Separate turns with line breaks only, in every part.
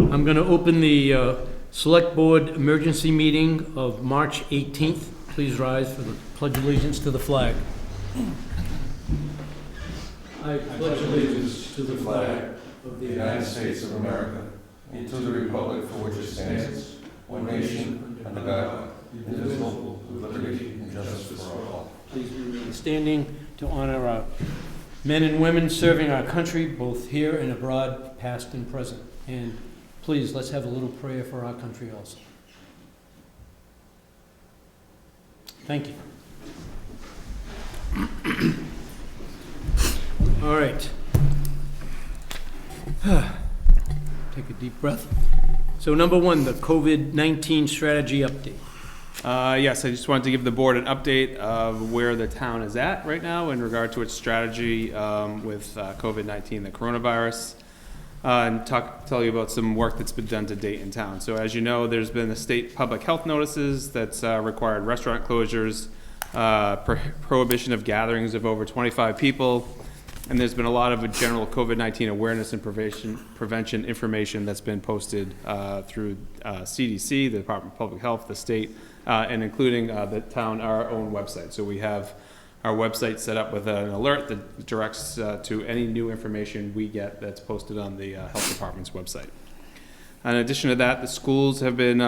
I'm going to open the Select Board Emergency Meeting of March 18th. Please rise for the Pledge of Allegiance to the flag. I pledge allegiance to the flag of the United States of America and to the republic for which it stands, one nation, under God, indivisible, with liberty and justice for all. Please remain standing to honor our men and women serving our country, both here and abroad, past and present. And please, let's have a little prayer for our country also. Thank you. All right. Take a deep breath. So number one, the COVID-19 strategy update.
Yes, I just wanted to give the board an update of where the town is at right now in regard to its strategy with COVID-19, the coronavirus, and tell you about some work that's been done to date in town. So as you know, there's been the state public health notices that's required restaurant closures, prohibition of gatherings of over 25 people, and there's been a lot of general COVID-19 awareness and prevention information that's been posted through CDC, the Department of Public Health, the state, and including the town, our own website. So we have our website set up with an alert that directs to any new information we get that's posted on the health department's website. In addition to that, the schools have been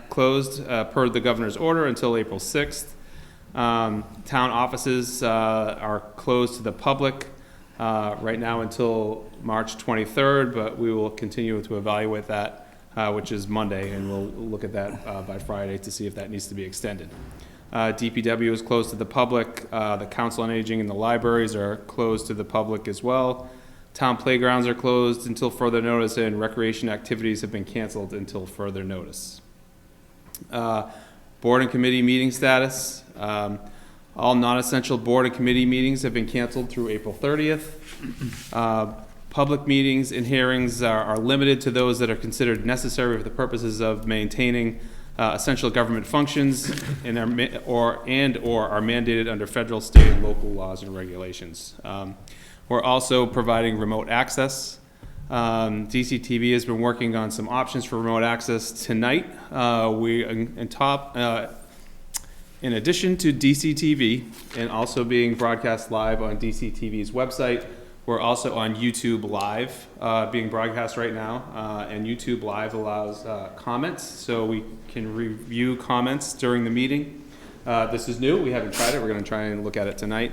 closed per the governor's order until April 6th. Town offices are closed to the public right now until March 23rd, but we will continue to evaluate that, which is Monday, and we'll look at that by Friday to see if that needs to be extended. DPW is closed to the public. The Council on Aging and the libraries are closed to the public as well. Town playgrounds are closed until further notice, and recreation activities have been canceled until further notice. Board and committee meeting status. All non-essential board and committee meetings have been canceled through April 30th. Public meetings and hearings are limited to those that are considered necessary for the purposes of maintaining essential government functions and are mandated under federal, state, and local laws and regulations. We're also providing remote access. DCTV has been working on some options for remote access tonight. In addition to DCTV and also being broadcast live on DCTV's website, we're also on YouTube Live being broadcast right now, and YouTube Live allows comments, so we can review comments during the meeting. This is new. We haven't tried it. We're going to try and look at it tonight.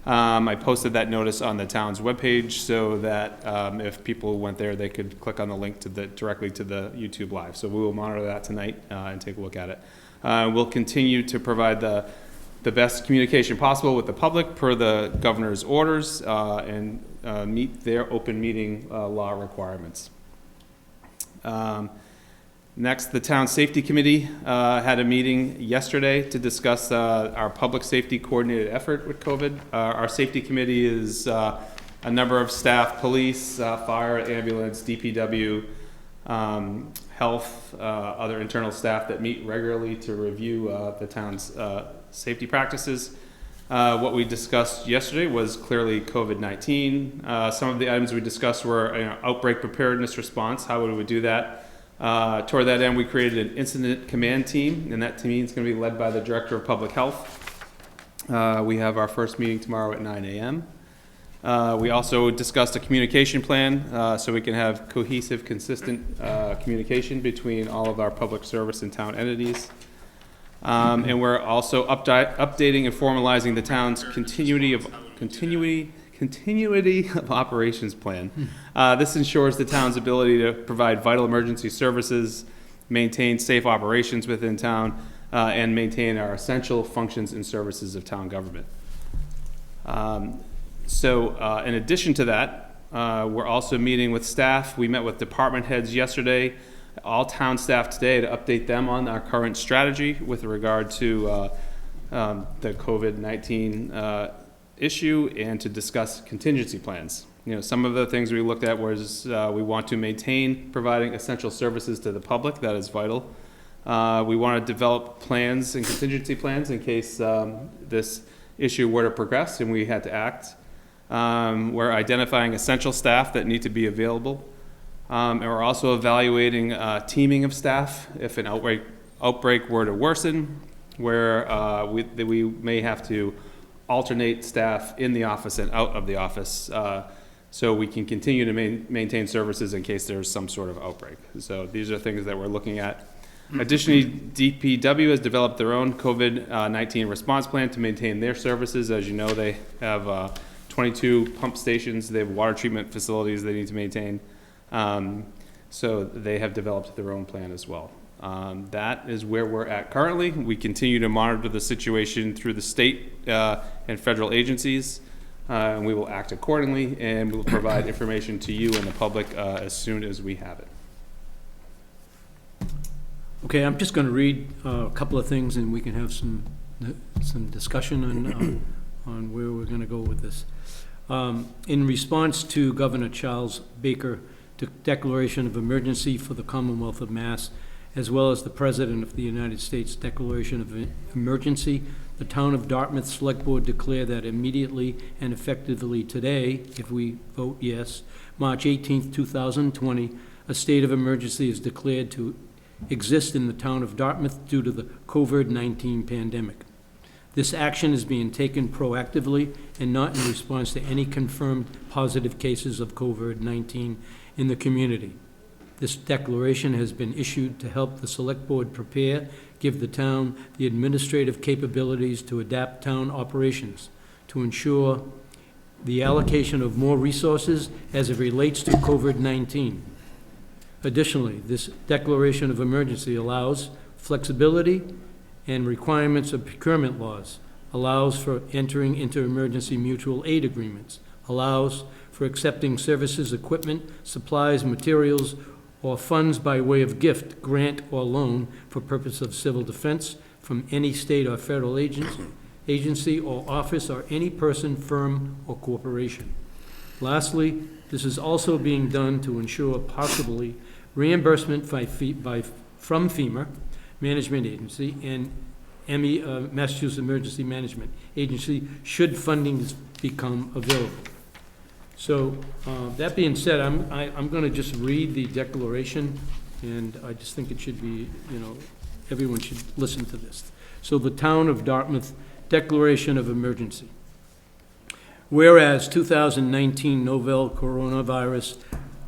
I posted that notice on the town's webpage so that if people went there, they could click on the link to directly to the YouTube Live. So we will monitor that tonight and take a look at it. We'll continue to provide the best communication possible with the public per the governor's orders and meet their open meeting law requirements. Next, the Town Safety Committee had a meeting yesterday to discuss our public safety coordinated effort with COVID. Our safety committee is a number of staff, police, fire, ambulance, DPW, health, other internal staff that meet regularly to review the town's safety practices. What we discussed yesterday was clearly COVID-19. Some of the items we discussed were outbreak preparedness response, how would we do that? Toward that end, we created an incident command team, and that team is going to be led by the Director of Public Health. We have our first meeting tomorrow at 9 a.m. We also discussed a communication plan so we can have cohesive, consistent communication between all of our public service and town entities. And we're also updating and formalizing the town's continuity of operations plan. This ensures the town's ability to provide vital emergency services, maintain safe operations within town, and maintain our essential functions and services of town government. In addition to that, we're also meeting with staff. We met with department heads yesterday, all town staff today, to update them on our current strategy with regard to the COVID-19 issue and to discuss contingency plans. Some of the things we looked at was we want to maintain providing essential services to the public. That is vital. We want to develop plans and contingency plans in case this issue were to progress and we had to act. We're identifying essential staff that need to be available. And we're also evaluating teaming of staff if an outbreak were to worsen, where we may have to alternate staff in the office and out of the office, so we can continue to maintain services in case there's some sort of outbreak. So these are things that we're looking at. Additionally, DPW has developed their own COVID-19 response plan to maintain their services. As you know, they have 22 pump stations. They have water treatment facilities they need to maintain. So they have developed their own plan as well. That is where we're at currently. We continue to monitor the situation through the state and federal agencies, and we will act accordingly, and we'll provide information to you and the public as soon as we have it.
Okay, I'm just going to read a couple of things, and we can have some discussion on where we're going to go with this. In response to Governor Charles Baker's declaration of emergency for the Commonwealth of Mass, as well as the President of the United States declaration of emergency, the Town of Dartmouth Select Board declare that immediately and effectively today, if we vote yes, March 18th, 2020, a state of emergency is declared to exist in the town of Dartmouth due to the COVID-19 pandemic. This action is being taken proactively and not in response to any confirmed positive cases of COVID-19 in the community. This declaration has been issued to help the Select Board prepare, give the town the administrative capabilities to adapt town operations, to ensure the allocation of more resources as it relates to COVID-19. Additionally, this declaration of emergency allows flexibility and requirements of procurement laws, allows for entering into emergency mutual aid agreements, allows for accepting services, equipment, supplies, materials, or funds by way of gift, grant, or loan for purpose of civil defense from any state or federal agency or office or any person, firm, or corporation. Lastly, this is also being done to ensure possibly reimbursement from FEMA Management Agency and Massachusetts Emergency Management Agency should funding become available. So that being said, I'm going to just read the declaration, and I just think it should be, everyone should listen to this. So the Town of Dartmouth Declaration of Emergency. Whereas 2019 novel coronavirus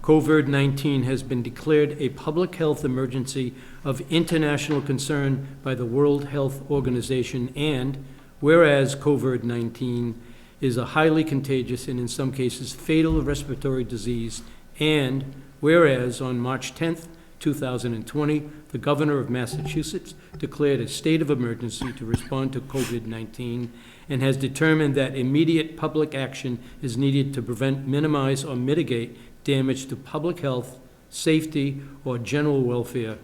COVID-19 has been declared a public health emergency of international concern by the World Health Organization, and whereas COVID-19 is a highly contagious and in some cases fatal respiratory disease, and whereas on March 10th, 2020, the Governor of Massachusetts declared a state of emergency to respond to COVID-19 and has determined that immediate public action is needed to prevent, minimize, or mitigate damage to public health, safety, or general welfare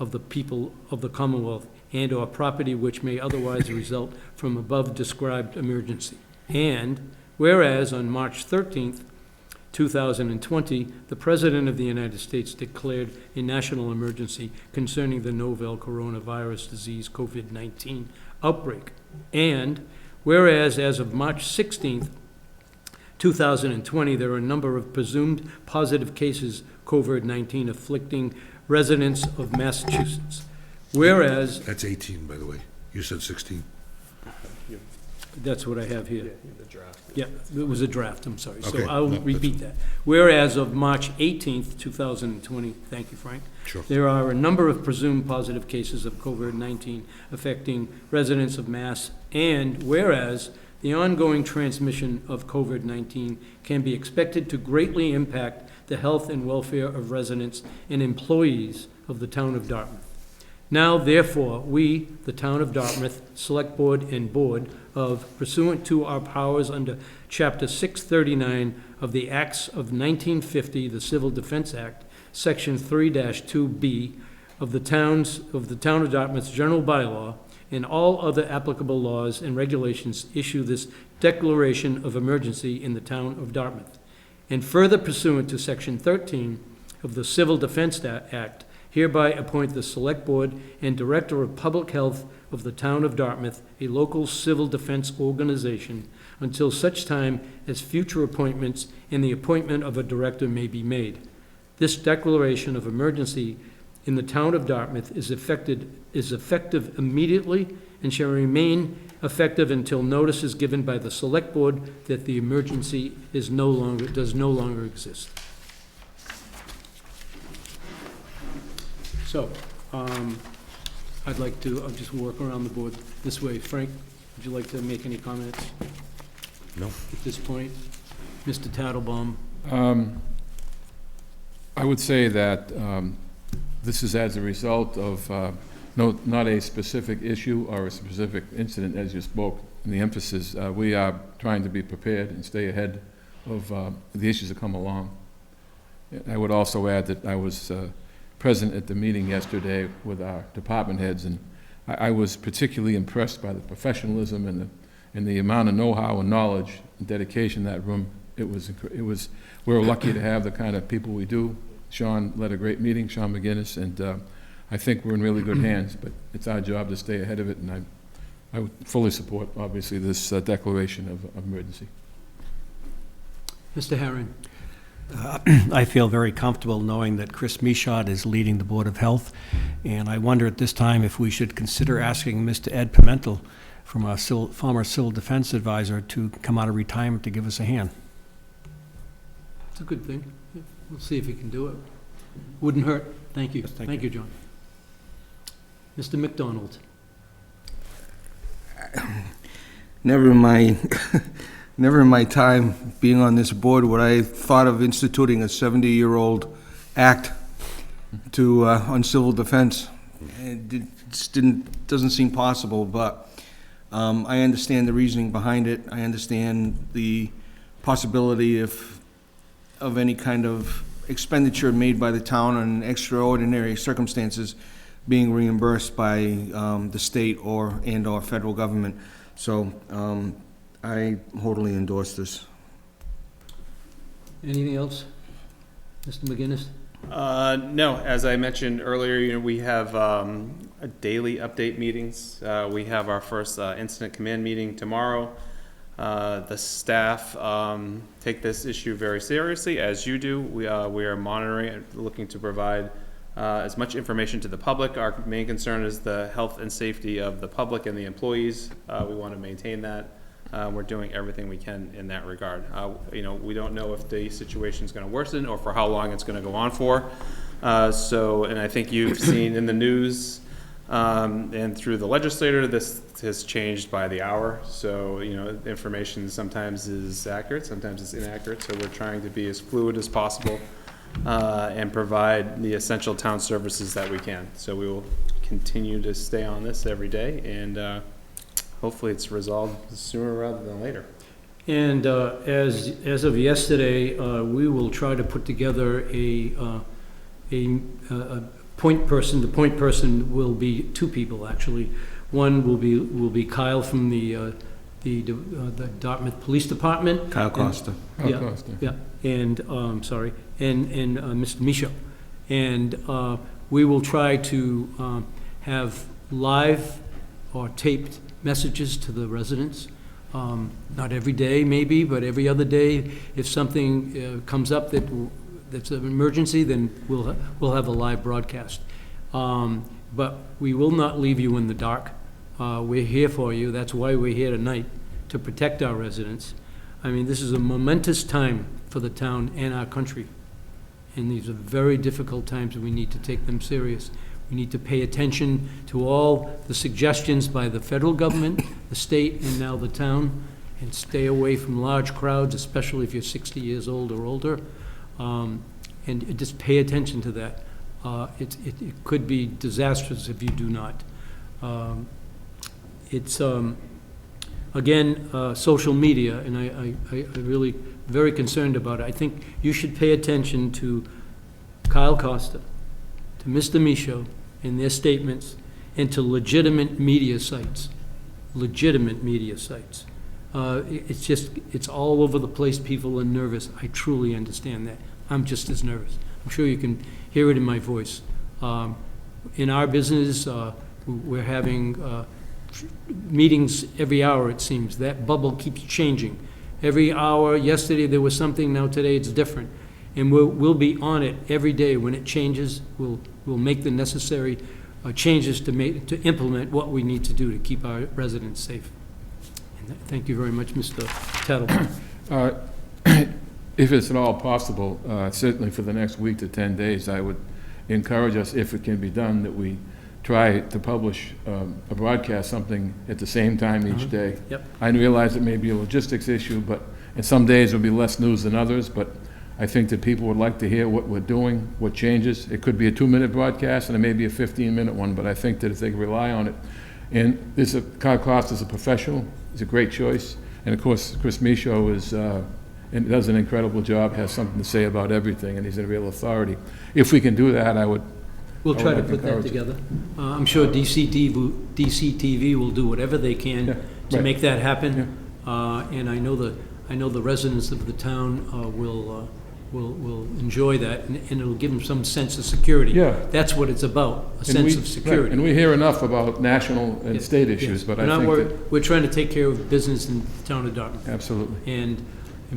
of the people of the Commonwealth and or property which may otherwise result from above described emergency. And whereas on March 13th, 2020, the President of the United States declared a national emergency concerning the novel coronavirus disease COVID-19 outbreak. And whereas as of March 16th, 2020, there are a number of presumed positive cases COVID-19 afflicting residents of Massachusetts. Whereas...
That's 18, by the way. You said 16.
That's what I have here.
Yeah, the draft.
Yeah, it was a draft, I'm sorry.
Okay.
So I'll repeat that. Whereas of March 18th, 2020, thank you, Frank.
Sure.
There are a number of presumed positive cases of COVID-19 affecting residents of Mass, and whereas the ongoing transmission of COVID-19 can be expected to greatly impact the health and welfare of residents and employees of the town of Dartmouth. Now, therefore, we, the Town of Dartmouth, Select Board and Board of, pursuant to our powers under Chapter 639 of the Acts of 1950, the Civil Defense Act, Section 3-2B of the Town of Dartmouth's General Bylaw, and all other applicable laws and regulations, issue this declaration of emergency in the Town of Dartmouth. And further pursuant to Section 13 of the Civil Defense Act, hereby appoint the Select Board and Director of Public Health of the Town of Dartmouth, a local civil defense organization, until such time as future appointments and the appointment of a director may be made. This declaration of emergency in the town of Dartmouth is effective immediately and shall remain effective until notice is given by the select board that the emergency does no longer exist. So, I'd like to, I'll just work around the board this way. Frank, would you like to make any comments?
No.
At this point? Mr. Tattlebaum?
I would say that this is as a result of, not a specific issue or a specific incident as you spoke, and the emphasis. We are trying to be prepared and stay ahead of the issues that come along. I would also add that I was present at the meeting yesterday with our department heads, and I was particularly impressed by the professionalism and the amount of know-how and knowledge and dedication in that room. We were lucky to have the kind of people we do. Sean led a great meeting, Sean McGinnis, and I think we're in really good hands, but it's our job to stay ahead of it, and I would fully support, obviously, this declaration of emergency.
Mr. Herron?
I feel very comfortable knowing that Chris Michaud is leading the Board of Health, and I wonder at this time if we should consider asking Mr. Ed Pimentel, from our former Civil Defense Advisor, to come out of retirement to give us a hand.
It's a good thing. We'll see if he can do it. Wouldn't hurt. Thank you.
Yes,
Thank you, John. Mr. McDonald?
Never in my time being on this board would I thought of instituting a 70-year-old act to on civil defense. It just doesn't seem possible, but I understand the reasoning behind it. I understand the possibility of any kind of expenditure made by the town on extraordinary circumstances being reimbursed by the state or federal government. So I totally endorse this.
Anything else? Mr. McGinnis?
No, as I mentioned earlier, we have daily update meetings. We have our first incident command meeting tomorrow. The staff take this issue very seriously, as you do. We are monitoring it, looking to provide as much information to the public. Our main concern is the health and safety of the public and the employees. We want to maintain that. We're doing everything we can in that regard. We don't know if the situation is going to worsen or for how long it's going to go on for. And I think you've seen in the news and through the legislator, this has changed by the hour. So, information sometimes is accurate, sometimes it's inaccurate. So we're trying to be as fluid as possible and provide the essential town services that we can. So we will continue to stay on this every day, and hopefully it's resolved sooner rather than later.
And as of yesterday, we will try to put together a point person. The point person will be two people, actually. One will be Kyle from the Dartmouth Police Department.
Kyle Costa.
Yeah, and Mr. Michaud. And we will try to have live or taped messages to the residents. Not every day, maybe, but every other day. If something comes up that's an emergency, then we'll have a live broadcast. But we will not leave you in the dark. We're here for you. That's why we're here tonight, to protect our residents. I mean, this is a momentous time for the town and our country. And these are very difficult times, and we need to take them serious. We need to pay attention to all the suggestions by the federal government, the state, and now the town, and stay away from large crowds, especially if you're 60 years old or older. And just pay attention to that. It could be disastrous if you do not. Again, social media, and I really very concerned about it. I think you should pay attention to Kyle Costa, to Mr. Michaud, and their statements, and to legitimate media sites. Legitimate media sites. It's all over the place. People are nervous. I truly understand that. I'm just as nervous. I'm sure you can hear it in my voice. In our business, we're having meetings every hour, it seems. That bubble keeps changing. Every hour, yesterday there was something, now today it's different. And we'll be on it every day. When it changes, we'll make the necessary changes to implement what we need to do to keep our residents safe. And thank you very much, Mr. Tattlebaum.
If it's at all possible, certainly for the next week to 10 days, I would encourage us, if it can be done, that we try to publish a broadcast, something at the same time each day.
Yep.
I realize it may be a logistics issue, but and some days there'll be less news than others, but I think that people would like to hear what we're doing, what changes. It could be a 2-minute broadcast and it may be a 15-minute one, but I think that if they can rely on it. And Kyle Cost is a professional, he's a great choice. And of course, Chris Michaud is, and does an incredible job, has something to say about everything, and he's a real authority. If we can do that, I would.
We'll try to
like to
put that
encourage it.
together. I'm sure DCTV will do whatever they can
Yeah,
to
right.
make that happen. And I know the residents of the town will enjoy that, and it'll give them some sense of security.
Yeah.
That's what it's about, a
And
sense
we-
of
right,
security.
And we hear enough about national and state issues, but I think that,
We're trying to take care of business in the town of Dartmouth.
absolutely.
And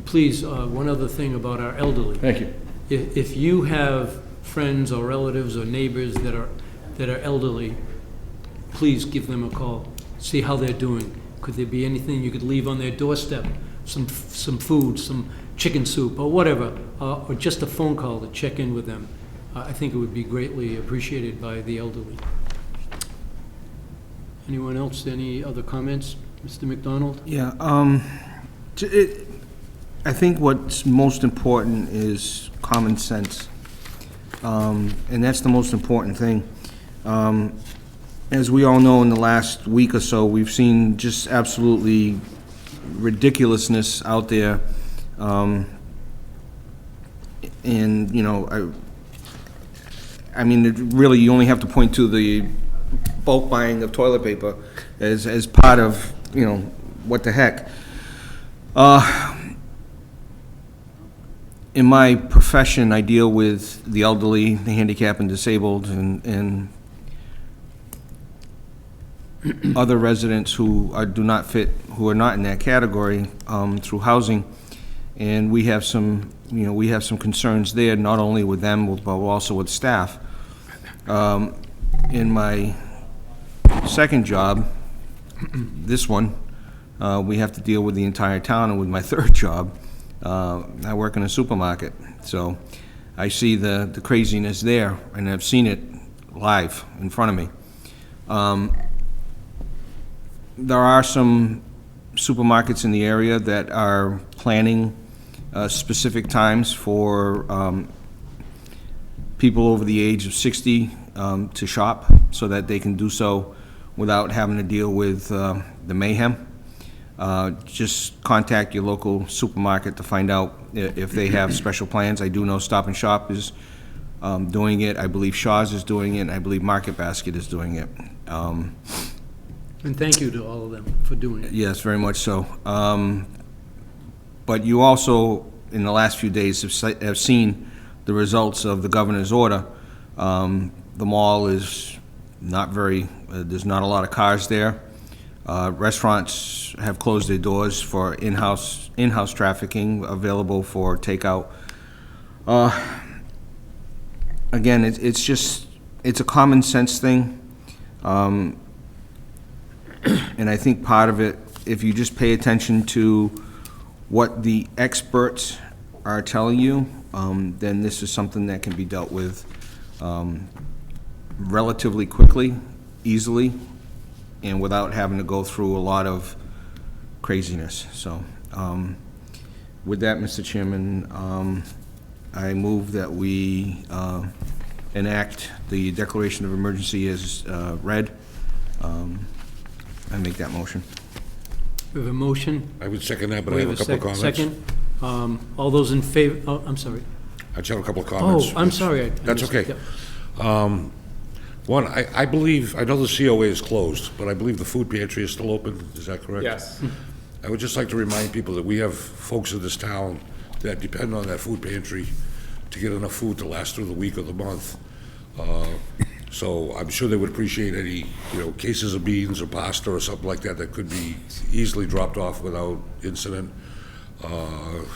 please, one other thing about our elderly.
Thank you.
If you have friends or relatives or neighbors that are elderly, please give them a call, see how they're doing. Could there be anything you could leave on their doorstep? Some food, some chicken soup, or whatever, or just a phone call to check in with them. I think it would be greatly appreciated by the elderly. Anyone else, any other comments? Mr. McDonald?
Yeah, I think what's most important is common sense. And that's the most important thing. As we all know, in the last week or so, we've seen just absolutely ridiculousness out there. And, you know, I mean, really, you only have to point to the bulk buying of toilet paper as part of, you know, what the heck. In my profession, I deal with the elderly, the handicapped and disabled, and other residents who do not fit, who are not in that category, through housing. And we have some, you know, we have some concerns there, not only with them, but also with staff. In my second job, this one, we have to deal with the entire town, and with my third job, I work in a supermarket, so I see the craziness there, and I've seen it live in front of me. There are some supermarkets in the area that are planning specific times for people over the age of 60 to shop, so that they can do so without having to deal with the mayhem. Just contact your local supermarket to find out if they have special plans. I do know Stop and Shop is doing it. I believe Shaw's is doing it, and I believe Market Basket is doing it.
And thank you to all of them for doing it.
Yes, very much so. But you also, in the last few days, have seen the results of the governor's order. The mall is not very, there's not a lot of cars there. Restaurants have closed their doors for in-house trafficking, available for takeout. Again, it's a common sense thing. And I think part of it, if you just pay attention to what the experts are telling you, then this is something that can be dealt with relatively quickly, easily, and without having to go through a lot of craziness. So, with that, Mr. Chairman, I move that we enact the declaration of emergency as read. I make that motion.
We have a motion.
I would second that, but I
We
have a couple of comments.
Second. All those in favor, oh, I'm sorry.
I just have a couple of comments.
Oh, I'm sorry. I
That's
missed-
okay.
yep.
One, I believe, I know the COA is closed, but I believe the food pantry is still open. Is that correct?
Yes.
I would just like to remind people that we have folks in this town that depend on that food pantry to get enough food to last through the week or the month. So I'm sure they would appreciate any, cases of beans or pasta or something like that that could be easily dropped off without incident.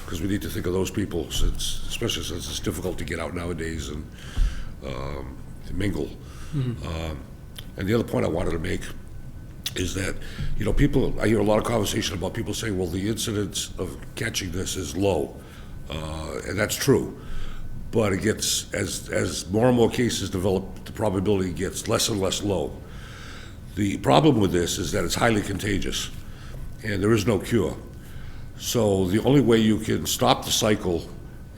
because we need to think of those people, especially since it's difficult to get out nowadays and to mingle. And the other point I wanted to make is that, I hear a lot of conversation about people saying, well, the incidence of catching this is low, and that's true. But it gets, as more and more cases develop, the probability gets less and less low. The problem with this is that it's highly contagious, and there is no cure. So the only way you can stop the cycle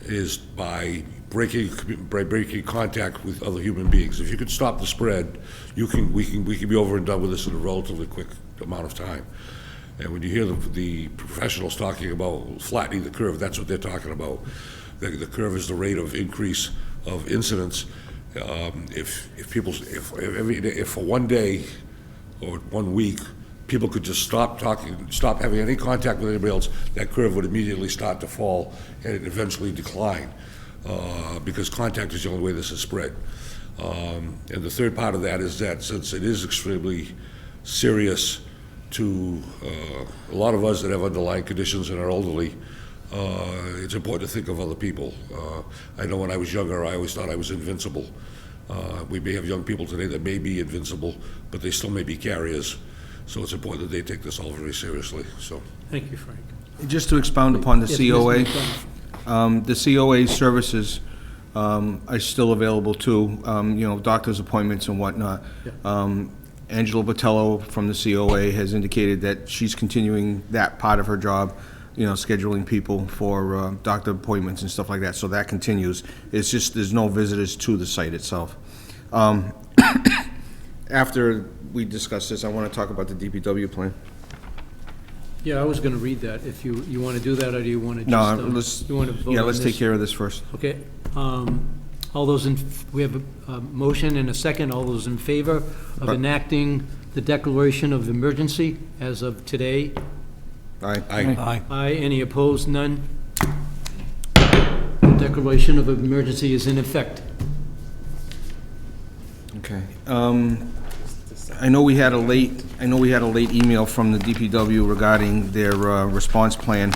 is by breaking contact with other human beings. If you can stop the spread, we can be over and done with this in a relatively quick amount of time. And when you hear the professionals talking about flattening the curve, that's what they're talking about. The curve is the rate of increase of incidence. If for one day or 1 week, people could just stop having any contact with anybody else, that curve would immediately start to fall and eventually decline, because contact is the only way this is spread. And the third part of that is that since it is extremely serious to a lot of us that have underlying conditions and are elderly, it's important to think of other people. I know when I was younger, I always thought I was invincible. We may have young people today that may be invincible, but they still may be carriers. So it's important that they take this all very seriously, so.
Thank you, Frank.
Just to expound upon the
Yes,
COA,
Mr.
the COA services are still available too, doctor's appointments and whatnot. Angela Botello from the COA has indicated that she's continuing that part of her job, scheduling people for doctor appointments and stuff like that, so that continues. It's just there's no visitors to the site itself. After we discuss this, I want to talk about the DPW plan.
Yeah, I was going to read that. If you want to do that, or do you want to just...
No, let's,
you want to vote on
let's
this?
take care of this first.
Okay. All those we have a motion and a second. All those in favor of enacting the declaration of emergency as of today?
Aye.
Aye.
Aye. Any opposed? None. The declaration of emergency is in effect.
Okay. I know we had a late email from the DPW regarding their response plan.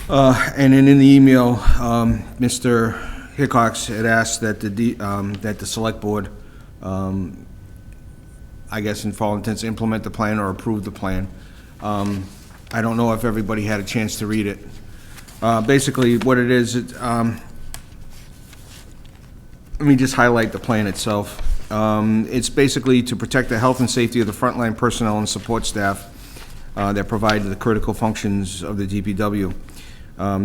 And in the email, Mr. Hickox had asked that the select board, I guess in all intents, implement the plan or approve the plan. I don't know if everybody had a chance to read it. Basically, what it is, let me just highlight the plan itself. It's basically to protect the health and safety of the frontline personnel and support staff that provide the critical functions of the DPW.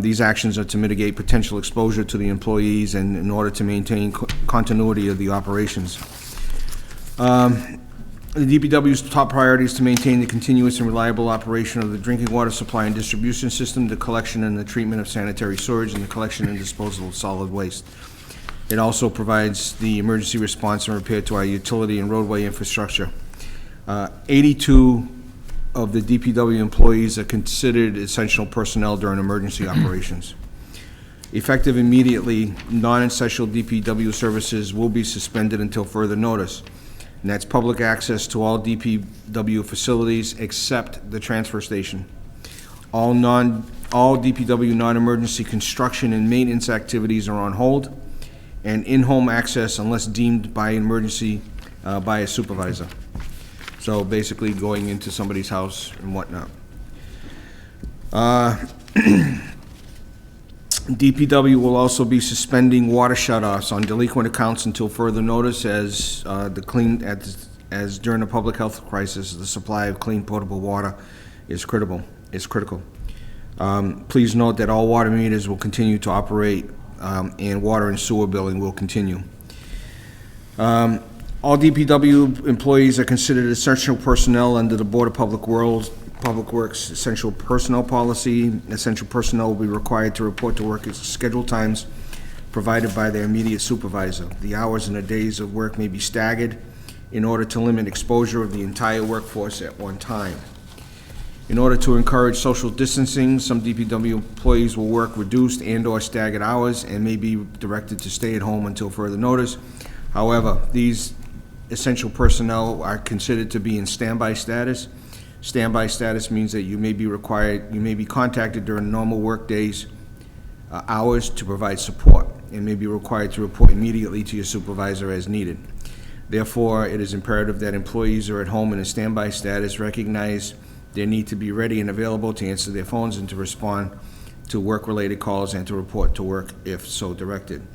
These actions are to mitigate potential exposure to the employees and in order to maintain continuity of the operations. The DPW's top priority is to maintain the continuous and reliable operation of the drinking water supply and distribution system, the collection and the treatment of sanitary sewage, and the collection and disposal of solid waste. It also provides the emergency response and repair to our utility and roadway infrastructure. 82 of the DPW employees are considered essential personnel during emergency operations. Effective immediately, non-essential DPW services will be suspended until further notice. And that's public access to all DPW facilities except the transfer station. All DPW non-emergency construction and maintenance activities are on hold, and in-home access unless deemed by emergency by a supervisor. So basically going into somebody's house and whatnot. DPW will also be suspending water shutoffs on delinquent accounts until further notice as during a public health crisis, the supply of clean potable water is critical. Please note that all water meters will continue to operate and water and sewer billing will continue. All DPW employees are considered essential personnel under the Board of Public Works Essential Personnel Policy. Essential personnel will be required to report to work at scheduled times provided by their immediate supervisor. The hours and the days of work may be staggered in order to limit exposure of the entire workforce at one time. In order to encourage social distancing, some DPW employees will work reduced and/or staggered hours and may be directed to stay at home until further notice. However, these essential personnel are considered to be in standby status. Standby status means that you may be contacted during normal work days, hours to provide support, and may be required to report immediately to your supervisor as needed. Therefore, it is imperative that employees are at home in a standby status recognize their need to be ready and available to answer their phones and to respond to work-related calls and to report to work if so directed.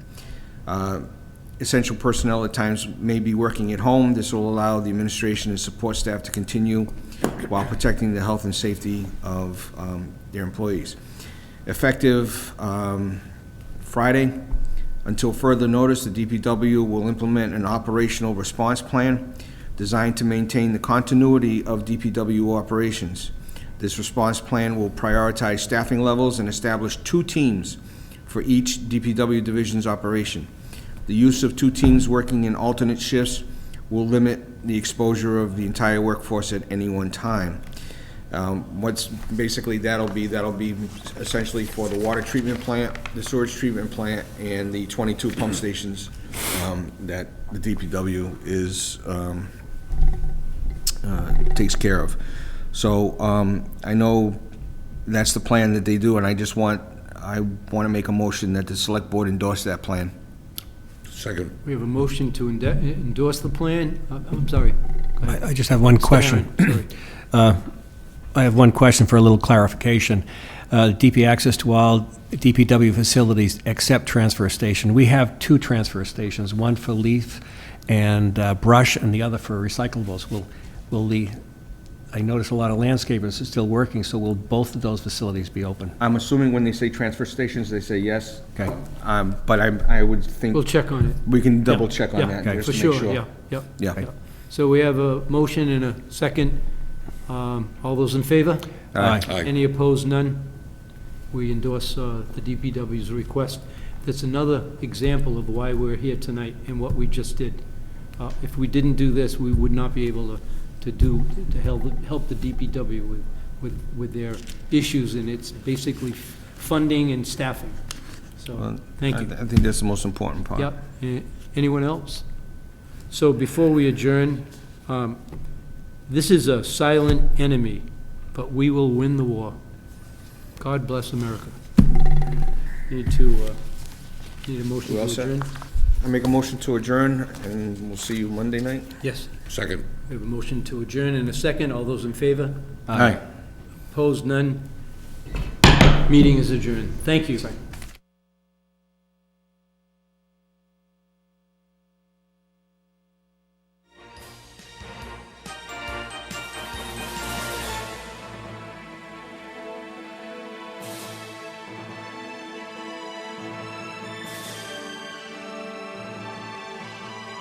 Essential personnel at times may be working at home. This will allow the administration and support staff to continue while protecting the health and safety of their employees. Effective Friday, until further notice, the DPW will implement an operational response plan designed to maintain the continuity of DPW operations. This response plan will prioritize staffing levels and establish 2 teams for each DPW division's operation. The use of 2 teams working in alternate shifts will limit the exposure of the entire workforce at any one time. That'll be essentially for the water treatment plant, the sewage treatment plant, and the 22 pump stations that the DPW takes care of. So I know that's the plan that they do, and I want to make a motion that the select board endorse that plan.
Second.
We have a motion to endorse the plan. I'm sorry. Go ahead.
I just have one question.
Sorry.
I have one question for a little clarification. DP access to all DPW facilities except transfer station. We have 2 transfer stations, one for leaf and brush and the other for recyclables. I notice a lot of landscapers are still working, so will both of those facilities be open?
I'm assuming when they say transfer stations, they say yes.
Okay.
But I would think
We'll check on it.
we can double check on
Yeah,
that.
okay.
just
For
to make
sure, yeah.
Yeah.
So we have a motion and a second. All those in favor?
Aye.
Aye.
Any opposed? None? We endorse the DPW's request. That's another example of why we're here tonight and what we just did. If we didn't do this, we would not be able to help the DPW with their issues, and it's basically funding and staffing. So, thank you.
I think that's the most important part.
Yep. Anyone else? So before we adjourn, this is a silent enemy, but we will win the war. God bless America. Need a motion
We
to
all set?
adjourn?
I make a motion to adjourn, and we'll see you Monday night.
Yes.
Second.
We have a motion to adjourn in a second. All those in favor?
Aye.
Opposed? None? Meeting is adjourned. Thank you.